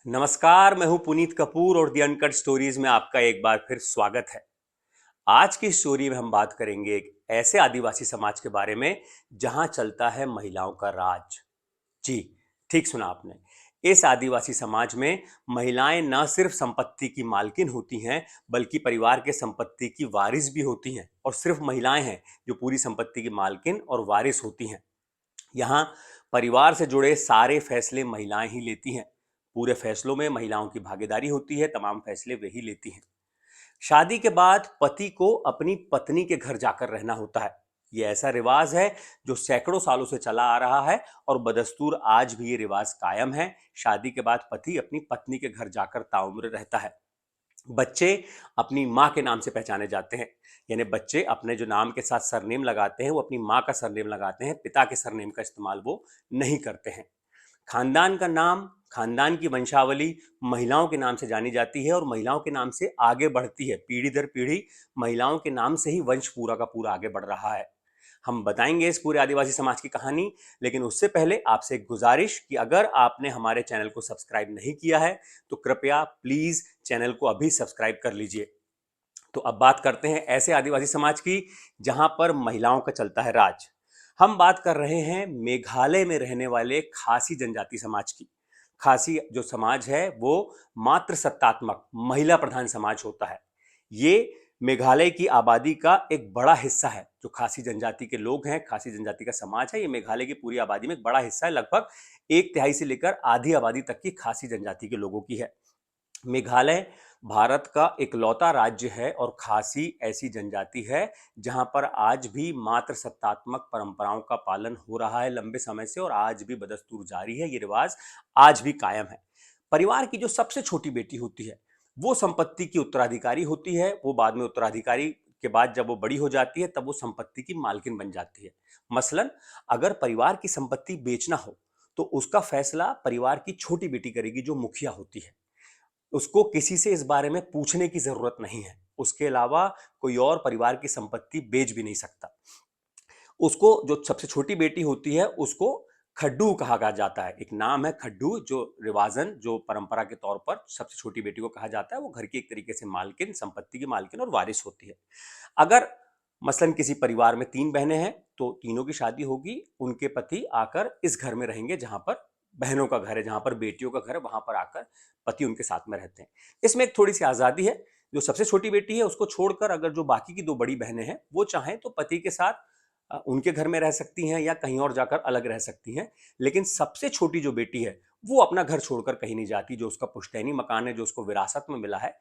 नमस्कार, मैं हूं पुनीत कपूर और दी अनकट स्टोरीज में आपका एक बार फिर स्वागत है। आज की स्टोरी में हम बात करेंगे एक ऐसे आदिवासी समाज के बारे में जहां चलता है महिलाओं का राज। जी, ठीक सुना आपने। इस आदिवासी समाज में महिलाएं न सिर्फ संपत्ति की मालकिन होती हैं, बल्कि परिवार के संपत्ति की वारिस भी होती हैं। और सिर्फ महिलाएं हैं जो पूरी संपत्ति की मालकिन और वारिस होती हैं। यहाँ परिवार से जुड़े सारे फैसले महिलाएं ही लेती हैं। पूरे फैसलों में महिलाओं की भागीदारी होती है, तमाम फैसले वही लेती हैं। शादी के बाद पति को अपनी पत्नी के घर जाकर रहना होता है। ये ऐसा रिवाज है जो सैकड़ों सालों से चला आ रहा है और बदस्तूर आज भी ये रिवाज कायम है। शादी के बाद पति अपनी पत्नी के घर जाकर ताउम्र रहता है। बच्चे अपनी माँ के नाम से पहचाने जाते हैं। यानी बच्चे अपने जो नाम के साथ सरनेम लगाते हैं वो अपनी माँ का सरनेम लगाते हैं, पिता के सरनेम का इस्तेमाल वो नहीं करते हैं। खानदान का नाम, खानदान की वंशावली महिलाओं के नाम से जानी जाती है और महिलाओं के नाम से आगे बढ़ती है। पीढ़ी दर पीढ़ी महिलाओं के नाम से ही वंश पूरा का पूरा आगे बढ़ रहा है। हम बताएंगे इस पूरे आदिवासी समाज की कहानी, लेकिन उससे पहले आपसे एक गुजारिश कि अगर आपने हमारे चैनल को सब्सक्राइब नहीं किया है तो कृपया प्लीज चैनल को अभी सब्सक्राइब कर लीजिए। तो अब बात करते हैं ऐसे आदिवासी समाज की जहां पर महिलाओं का चलता है राज। हम बात कर रहे हैं मेघालय में रहने वाले खासी जनजाति समाज की। खासी जो समाज है वो मात्र सत्तात्मक महिला प्रधान समाज होता है। ये मेघालय की आबादी का एक बड़ा हिस्सा है। जो खासी जनजाति के लोग हैं, खासी जनजाति का समाज है, ये मेघालय की पूरी आबादी में एक बड़ा हिस्सा है। लगभग एक तिहाई से लेकर आधी आबादी तक की खासी जनजाति के लोगों की है। मेघालय भारत का इकलौता राज्य है और खासी ऐसी जनजाति है जहां पर आज भी मात्र सत्तात्मक परंपराओं का पालन हो रहा है लंबे समय से, और आज भी बदस्तूर जारी है। ये रिवाज आज भी कायम है। परिवार की जो सबसे छोटी बेटी होती है वो संपत्ति की उत्तराधिकारी होती है। वो बाद में उत्तराधिकारी के बाद जब वो बड़ी हो जाती है तब वो संपत्ति की मालकिन बन जाती है। मसलन अगर परिवार की संपत्ति बेचना हो तो उसका फैसला परिवार की छोटी बेटी करेगी जो मुखिया होती है। उसको किसी से इस बारे में पूछने की जरूरत नहीं है। उसके अलावा कोई और परिवार की संपत्ति बेच भी नहीं सकता। उसको जो सबसे छोटी बेटी होती है उसको खड्डू कहा जाता है। एक नाम है खड्डू, जो रिवाजन जो परंपरा के तौर पर सबसे छोटी बेटी को कहा जाता है। वो घर की एक तरीके से मालकिन, संपत्ति की मालकिन और वारिस होती है। अगर मसलन किसी परिवार में 3 बहनें हैं तो तीनों की शादी होगी, उनके पति आकर इस घर में रहेंगे जहां पर बहनों का घर है, जहां पर बेटियों का घर है, वहां पर आकर पति उनके साथ में रहते हैं। इसमें एक थोड़ी सी आजादी है। जो सबसे छोटी बेटी है उसको छोड़कर अगर जो बाकी की 2 बड़ी बहनें हैं वो चाहें तो पति के साथ उनके घर में रह सकती हैं या कहीं और जाकर अलग रह सकती हैं। लेकिन सबसे छोटी जो बेटी है वो अपना घर छोड़कर कहीं नहीं जाती। जो उसका पुश्तैनी मकान है, जो उसको विरासत में मिला है,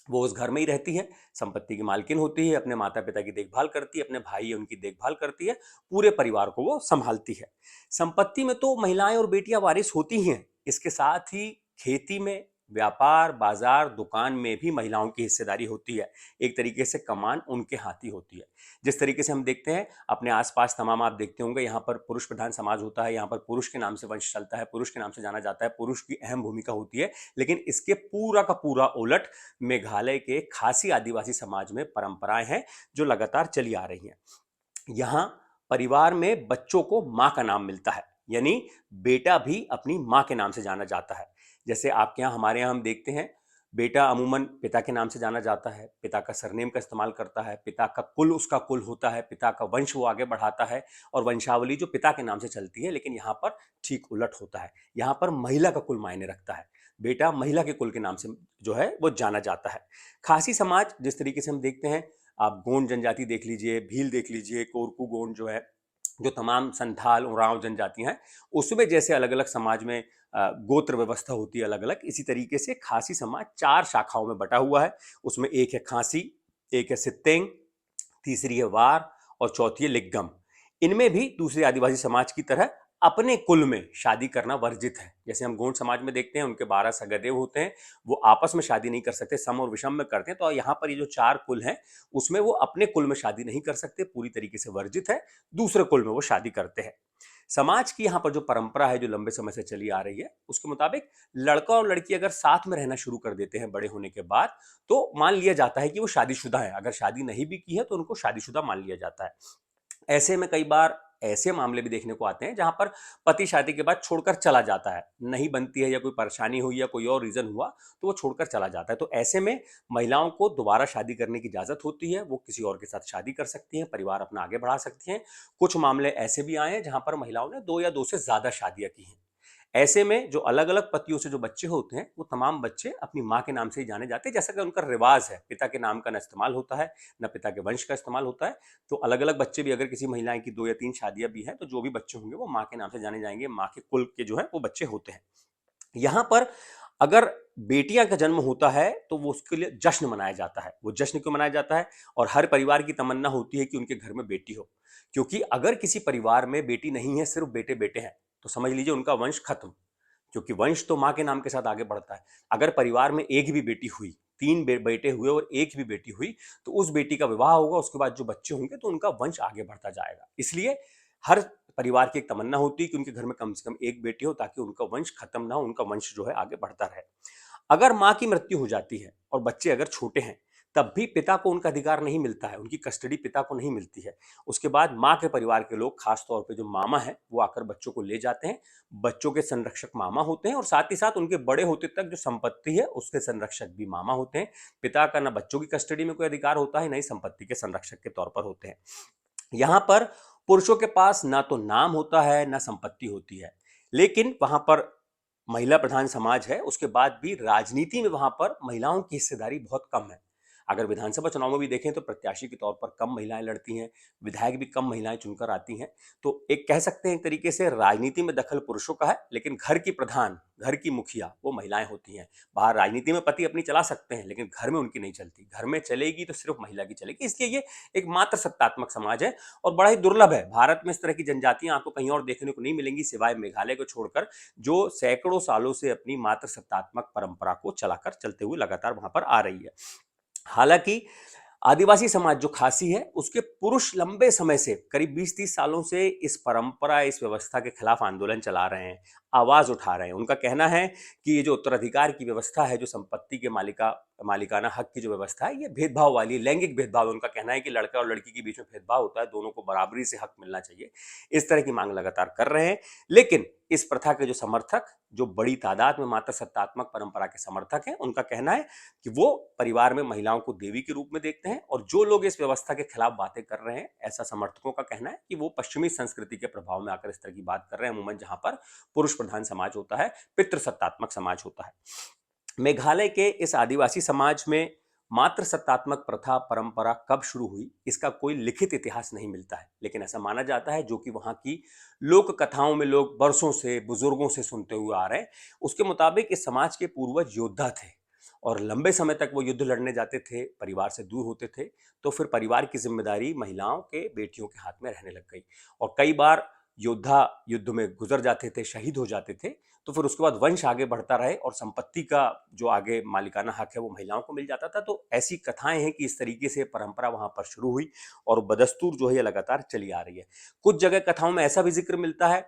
वो उस घर में ही रहती है। संपत्ति की मालकिन होती है, अपने माता पिता की देखभाल करती है, अपने भाई है उनकी देखभाल करती है, पूरे परिवार को वो संभालती है। संपत्ति में तो महिलाएं और बेटियां वारिस होती हैं। इसके साथ ही खेती में, व्यापार, बाजार, दुकान में भी महिलाओं की हिस्सेदारी होती है। एक तरीके से कमान उनके हाथ ही होती है। जिस तरीके से हम देखते हैं अपने आसपास तमाम, आप देखते होंगे यहाँ पर पुरुष प्रधान समाज होता है। यहाँ पर पुरुष के नाम से वंश चलता है, पुरुष के नाम से जाना जाता है, पुरुष की अहम भूमिका होती है। लेकिन इसके पूरा का पूरा उलट मेघालय के खासी आदिवासी समाज में परंपराएं हैं जो लगातार चली आ रही हैं। यहां परिवार में बच्चों को मां का नाम मिलता है। यानी बेटा भी अपनी मां के नाम से जाना जाता है। जैसे आपके यहां, हमारे यहां हम देखते हैं बेटा अमूमन पिता के नाम से जाना जाता है, पिता का सरनेम का इस्तेमाल करता है, पिता का कुल उसका कुल होता है, पिता का वंश वो आगे बढ़ाता है और वंशावली जो पिता के नाम से चलती है। लेकिन यहाँ पर ठीक उलट होता है। यहाँ पर महिला का कुल मायने रखता है। बेटा महिला के कुल के नाम से जो है वो जाना जाता है। खासी समाज जिस तरीके से हम देखते हैं, आप गोंड जनजाति देख लीजिए, भील देख लीजिए, कोरकू गोंड जो है, जो तमाम संथाल उरांव जनजातियां हैं, उसमें जैसे अलग अलग समाज में गोत्र व्यवस्था होती है अलग अलग, इसी तरीके से खासी समाज 4 शाखाओं में बटा हुआ है। उसमें एक है खासी, एक है सित्तेंग, तीसरी है वार और चौथी है लिग्गम। इनमें भी दूसरे आदिवासी समाज की तरह अपने कुल में शादी करना वर्जित है। जैसे हम गोंड समाज में देखते हैं उनके 12 सगदेव होते हैं, वो आपस में शादी नहीं कर सकते, सम और विषम में करते हैं। तो यहाँ पर ये जो 4 कुल हैं उसमें वो अपने कुल में शादी नहीं कर सकते, पूरी तरीके से वर्जित है। दूसरे कुल में वो शादी करते हैं। समाज की यहाँ पर जो परंपरा है जो लंबे समय से चली आ रही है उसके मुताबिक लड़का और लड़की अगर साथ में रहना शुरू कर देते हैं बड़े होने के बाद तो मान लिया जाता है कि वो शादीशुदा है। अगर शादी नहीं भी की है तो उनको शादीशुदा मान लिया जाता है। ऐसे में कई बार ऐसे मामले भी देखने को आते हैं जहां पर पति शादी के बाद छोड़कर चला जाता है, नहीं बनती है या कोई परेशानी हुई या कोई और रीजन हुआ तो वो छोड़कर चला जाता है। तो ऐसे में महिलाओं को दोबारा शादी करने की इजाजत होती है, वो किसी और के साथ शादी कर सकती हैं, परिवार अपना आगे बढ़ा सकती हैं। कुछ मामले ऐसे भी आए हैं जहां पर महिलाओं ने 2 या 2 से ज्यादा शादियां की हैं। ऐसे में जो अलग-अलग पतियों से जो बच्चे होते हैं, वो तमाम बच्चे अपनी माँ के नाम से ही जाने जाते हैं, जैसा कि उनका रिवाज है। पिता के नाम का ना इस्तेमाल होता है, ना पिता के वंश का इस्तेमाल होता है। तो अलग-अलग बच्चे भी, अगर किसी महिलाएं की 2 या 3 शादियां भी हैं, तो जो भी बच्चे होंगे वो माँ के नाम से जाने जाएंगे, माँ के कुल के जो है वो बच्चे होते हैं। यहाँ पर अगर बेटियां का जन्म होता है तो वो उसके लिए जश्न मनाया जाता है। वो जश्न क्यों मनाया जाता है? और हर परिवार की तमन्ना होती है कि उनके घर में बेटी हो, क्योंकि अगर किसी परिवार में बेटी नहीं है, सिर्फ बेटे बेटे हैं, तो समझ लीजिए उनका वंश खत्म, क्योंकि वंश तो माँ के नाम के साथ आगे बढ़ता है। अगर परिवार में एक भी बेटी हुई, 3 बेटे हुए और एक भी बेटी हुई, तो उस बेटी का विवाह होगा, उसके बाद जो बच्चे होंगे तो उनका वंश आगे बढ़ता जाएगा। इसलिए हर परिवार की एक तमन्ना होती है कि उनके घर में कम से कम एक बेटी हो, ताकि उनका वंश खत्म ना हो, उनका वंश जो है आगे बढ़ता रहे। अगर माँ की मृत्यु हो जाती है और बच्चे अगर छोटे हैं, तब भी पिता को उनका अधिकार नहीं मिलता है, उनकी कस्टडी पिता को नहीं मिलती है। उसके बाद माँ के परिवार के लोग, खास तौर पे जो मामा है, वो आकर बच्चों को ले जाते हैं। बच्चों के संरक्षक मामा होते हैं और साथ ही साथ उनके बड़े होते तक जो संपत्ति है उसके संरक्षक भी मामा होते हैं। पिता का ना बच्चों की कस्टडी में कोई अधिकार होता है, ना ही संपत्ति के संरक्षक के तौर पर होते हैं। यहाँ पर पुरुषों के पास ना तो नाम होता है, ना संपत्ति होती है, लेकिन वहां पर महिला प्रधान समाज है, उसके बाद भी राजनीति में वहां पर महिलाओं की हिस्सेदारी बहुत कम है। अगर विधानसभा चुनाव में भी देखें तो प्रत्याशी के तौर पर कम महिलाएं लड़ती हैं, विधायक भी कम महिलाएं चुनकर आती हैं। तो एक कह सकते हैं एक तरीके से राजनीति में दखल पुरुषों का है, लेकिन घर की प्रधान, घर की मुखिया वो महिलाएं होती हैं। बाहर राजनीति में पति अपनी चला सकते हैं, लेकिन घर में उनकी नहीं चलती। घर में चलेगी तो सिर्फ महिला की चलेगी। इसलिए ये एक मात्र सत्तात्मक समाज है और बड़ा ही दुर्लभ है। भारत में इस तरह की जनजातियां आपको कहीं और देखने को नहीं मिलेंगी, सिवाय मेघालय को छोड़कर, जो सैकड़ों सालों से अपनी मात्र सत्तात्मक परंपरा को चलाकर चलते हुए लगातार वहां पर आ रही है। हालांकि आदिवासी समाज जो खासी है, उसके पुरुष लंबे समय से, करीब 20-30 सालों से इस परंपरा, इस व्यवस्था के खिलाफ आंदोलन चला रहे हैं, आवाज उठा रहे हैं। उनका कहना है कि ये जो उत्तराधिकार की व्यवस्था है, जो संपत्ति के मालिकाना हक की जो व्यवस्था है, ये भेदभाव वाली, लैंगिक भेदभाव है। उनका कहना है कि लड़का और लड़की के बीच में भेदभाव होता है, दोनों को बराबरी से हक मिलना चाहिए। इस तरह की मांग लगातार कर रहे हैं। लेकिन इस प्रथा के जो समर्थक, जो बड़ी तादाद में मात्र सत्तात्मक परंपरा के समर्थक हैं, उनका कहना है कि वो परिवार में महिलाओं को देवी के रूप में देखते हैं। और जो लोग इस व्यवस्था के खिलाफ बातें कर रहे हैं, ऐसा समर्थकों का कहना है कि वो पश्चिमी संस्कृति के प्रभाव में आकर इस तरह की बात कर रहे हैं, अमूमन जहां पर पुरुष प्रधान समाज होता है, पितृसत्तात्मक समाज होता है। मेघालय के इस आदिवासी समाज में मात्र सत्तात्मक प्रथा परंपरा कब शुरू हुई, इसका कोई लिखित इतिहास नहीं मिलता है, लेकिन ऐसा माना जाता है, जो कि वहां की लोक कथाओं में लोग बरसों से, बुजुर्गों से सुनते हुए आ रहे हैं। उसके मुताबिक इस समाज के पूर्वज योद्धा थे और लंबे समय तक वो युद्ध लड़ने जाते थे, परिवार से दूर होते थे। तो फिर परिवार की जिम्मेदारी महिलाओं के, बेटियों के हाथ में रहने लग गई। और कई बार योद्धा युद्ध में गुजर जाते थे, शहीद हो जाते थे, तो फिर उसके बाद वंश आगे बढ़ता रहे और संपत्ति का जो आगे मालिकाना हक है वो महिलाओं को मिल जाता था। तो ऐसी कथाएं हैं कि इस तरीके से परंपरा वहां पर शुरू हुई और बदस्तूर जो है ये लगातार चली आ रही है। कुछ जगह कथाओं में ऐसा भी जिक्र मिलता है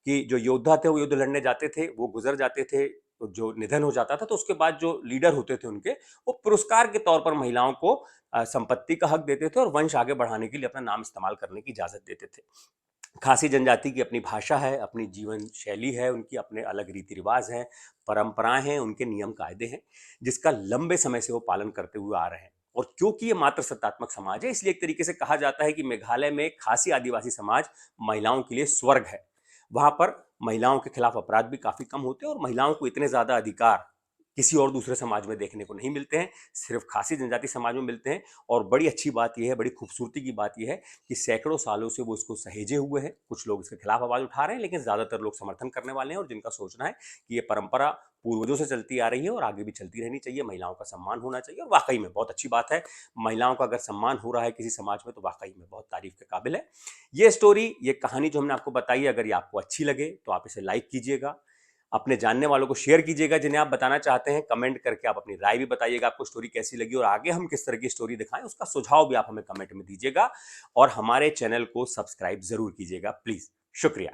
कि जो योद्धा थे वो युद्ध लड़ने जाते थे, वो गुजर जाते थे, तो जो निधन हो जाता था, तो उसके बाद जो लीडर होते थे उनके, वो पुरस्कार के तौर पर महिलाओं को संपत्ति का हक देते थे और वंश आगे बढ़ाने के लिए अपना नाम इस्तेमाल करने की इजाजत देते थे। खासी जनजाति की अपनी भाषा है, अपनी जीवन शैली है, उनकी अपने अलग रीति रिवाज हैं, परंपराएं हैं, उनके नियम कायदे हैं, जिसका लंबे समय से वो पालन करते हुए आ रहे हैं। और क्योंकि ये मात्र सत्तात्मक समाज है, इसलिए एक तरीके से कहा जाता है कि मेघालय में खासी आदिवासी समाज महिलाओं के लिए स्वर्ग है। वहां पर महिलाओं के खिलाफ अपराध भी काफी कम होते हैं और महिलाओं को इतने ज्यादा अधिकार किसी और दूसरे समाज में देखने को नहीं मिलते हैं, सिर्फ खासी जनजाति समाज में मिलते हैं। और बड़ी अच्छी बात यह है, बड़ी खूबसूरती की बात यह है कि सैकड़ों सालों से वो इसको सहेजे हुए हैं। कुछ लोग इसके खिलाफ आवाज उठा रहे हैं, लेकिन ज्यादातर लोग समर्थन करने वाले हैं और जिनका सोचना है कि ये परंपरा पूर्वजों से चलती आ रही है और आगे भी चलती रहनी चाहिए, महिलाओं का सम्मान होना चाहिए। और वाकई में बहुत अच्छी बात है, महिलाओं का अगर सम्मान हो रहा है किसी समाज में तो वाकई में बहुत तारीफ के काबिल है। ये स्टोरी, ये कहानी जो हमने आपको बताई, अगर ये आपको अच्छी लगे तो आप इसे लाइक कीजिएगा, अपने जानने वालों को शेयर कीजिएगा जिन्हें आप बताना चाहते हैं, कमेंट करके आप अपनी राय भी बताइएगा, आपको स्टोरी कैसी लगी और आगे हम किस तरह की स्टोरी दिखाएं, उसका सुझाव भी आप हमें कमेंट में दीजिएगा। और हमारे चैनल को सब्सक्राइब जरूर कीजिएगा प्लीज। शुक्रिया।